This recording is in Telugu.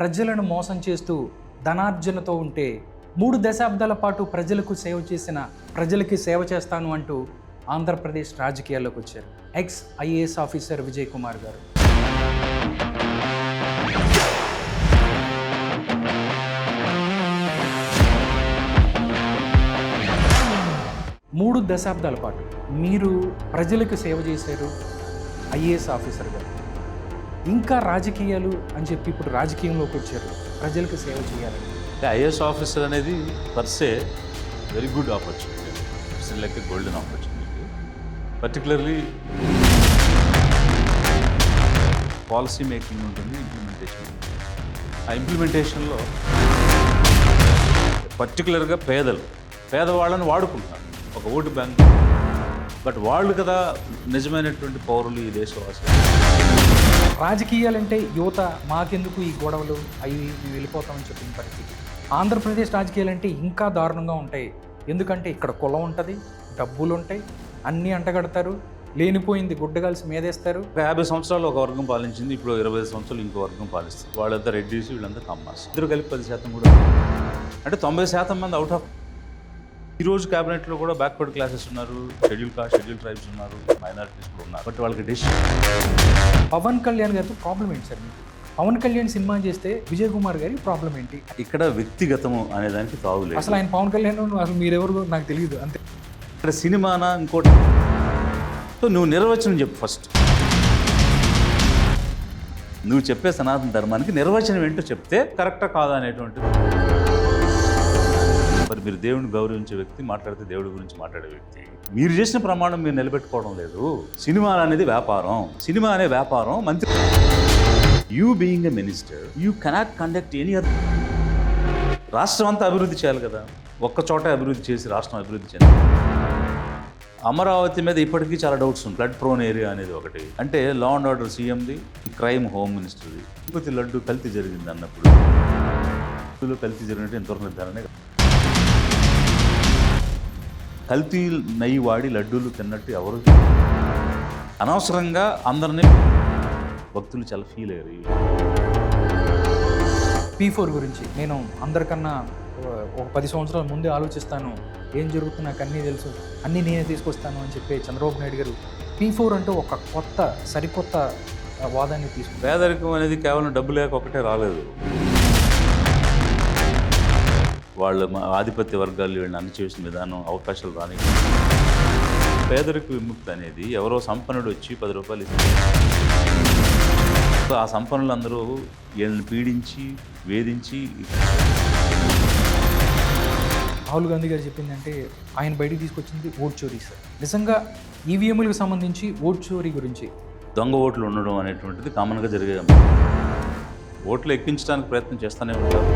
ప్రజలను మోసం చేస్తూ ధనార్జనతో ఉంటే 3 దశాబ్దాల పాటు ప్రజలకు సేవ చేసిన ప్రజలకి సేవ చేస్తాను అంటూ ఆంధ్రప్రదేశ్ రాజకీయాల్లోకి వచ్చారు ex IAS officer Vijay Kumar గారు. మూడు దశాబ్దాల పాటు మీరు ప్రజలకు సేవ చేశారు ఐఏఎస్ ఆఫీసర్ గారు. ఇంకా రాజకీయాలు అని చెప్పి ఇప్పుడు రాజకీయంలోకి వచ్చారు ప్రజలకు సేవ చేయాలని. ఐఏఎస్ ఆఫీసర్ అనేది per se very good opportunity. It's like a golden opportunity. Particularly policy making ఉంటుంది, ఇంప్లిమెంటేషన్ ఉంటుంది. ఆ ఇంప్లిమెంటేషన్లో పర్టికులర్గా పేదవాళ్ళని వాడుకుంటారు ఒక ఓటు బ్యాంక్. బట్ వాళ్ళు కదా నిజమైనటువంటి పౌరులు ఈ దేశవాసులు. రాజకీయాలంటే యువత మాకెందుకు ఈ గొడవలు అవి మేము వెళ్ళిపోతామని చెప్పిన పరిస్థితి. ఆంధ్రప్రదేశ్ రాజకీయాలంటే ఇంకా దారుణంగా ఉంటాయి. ఎందుకంటే ఇక్కడ కులం ఉంటుంది, డబ్బులు ఉంటాయి, అన్నీ అంటగడతారు, లేనిపోయింది గుడ్డగాల్సి మీదేస్తారు. 50 సంవత్సరాలు ఒక వర్గం పాలించింది, ఇప్పుడు 25 సంవత్సరాలు ఇంకో వర్గం పాలిస్తుంది. వాళ్ళంతా రెడ్డిస్, వీళ్ళంతా కమ్మాస్. ఇద్దరు కలిపి 10% కూడా, అంటే 90% మంది అవుట్ ఆఫ్. ఈరోజు క్యాబినెట్లో కూడా బ్యాక్వర్డ్ క్లాసెస్ ఉన్నారు, షెడ్యూల్ కాస్ట్, షెడ్యూల్ ట్రైబ్స్ ఉన్నారు, మైనారిటీస్ కూడా ఉన్నారు. బట్ వాళ్ళకి డెసిషన్. పవన్ కళ్యాణ్ గారితో ప్రాబ్లం ఏంటి సార్ మీకు? పవన్ కళ్యాణ్ సినిమా చేస్తే విజయ్ కుమార్ గారి ప్రాబ్లం ఏంటి? ఇక్కడ వ్యక్తిగతము అనేదానికి తావులేదు. అసలు ఆయన పవన్ కళ్యాణ్ అసలు మీరెవరు నాకు తెలియదు అంతే. ఇక్కడ సినిమానా ఇంకోటి. సో నువ్వు నిర్వచనం చెప్పు ఫస్ట్. నువ్వు చెప్పే సనాతన ధర్మానికి నిర్వచనం ఏంటో చెప్తే కరెక్టా కాదా అనేటువంటిది. మరి మీరు దేవుడిని గౌరవించే వ్యక్తి, మాట్లాడితే దేవుడి గురించి మాట్లాడే వ్యక్తి, మీరు చేసిన ప్రమాణం మీరు నిలబెట్టుకోవడం లేదు. సినిమా అనేది వ్యాపారం. సినిమా అనే వ్యాపారం. మంత్రి you being a minister you cannot conduct any other. రాష్ట్రం అంతా అభివృద్ధి చేయాలి కదా. ఒక్క చోట అభివృద్ధి చేసి రాష్ట్రం అభివృద్ధి చేయాలి. అమరావతి మీద ఇప్పటికీ చాలా డౌట్స్ ఉన్నాయి. ఫ్లడ్ ప్రోన్ ఏరియా అనేది ఒకటి. అంటే లా అండ్ ఆర్డర్ సీఎంది, క్రైమ్ హోమ్ మినిస్టర్ది. తిరుపతి లడ్డు కల్తీ జరిగింది అన్నప్పుడు కల్తీ జరిగినట్టు ఎంతవరకు నిర్ధారణ. కల్తీ నెయ్యి వాడి లడ్డూలు తిన్నట్టు ఎవరు అనవసరంగా అందరినీ భక్తులు చాలా ఫీల్ అయ్యారు. P4 గురించి నేను అందరికన్నా ఒక 10 సంవత్సరాల ముందే ఆలోచిస్తాను, ఏం జరుగుతుంది నాకు అన్నీ తెలుసు, అన్నీ నేనే తీసుకొస్తాను అని చెప్పి చంద్రబాబు నాయుడు గారు P4 అంటూ ఒక సరికొత్త వాదాన్ని తీసుకుంటారు. పేదరికం అనేది కేవలం డబ్బు లేక ఒకటే రాలేదు. వాళ్ళ ఆధిపత్య వర్గాలు వీళ్ళని అణచివేసిన విధానం, అవకాశాలు రాని. పేదరిక విముక్తి అనేది ఎవరో సంపన్నుడు వచ్చి 10 రూపాయలు ఇస్తారు. ఆ సంపన్నులందరూ వీళ్ళని పీడించి వేధించి. రాహుల్ గాంధీ గారు చెప్పిందంటే ఆయన బయటికి తీసుకొచ్చింది ఓట్ చోరీ సార్. నిజంగా ఈవీఎంలకు సంబంధించి ఓట్ చోరీ గురించి, దొంగ ఓట్లు ఉండడం అనేటువంటిది కామన్గా జరిగే. ఓట్లు ఎక్కించడానికి ప్రయత్నం చేస్తూనే ఉంటారు.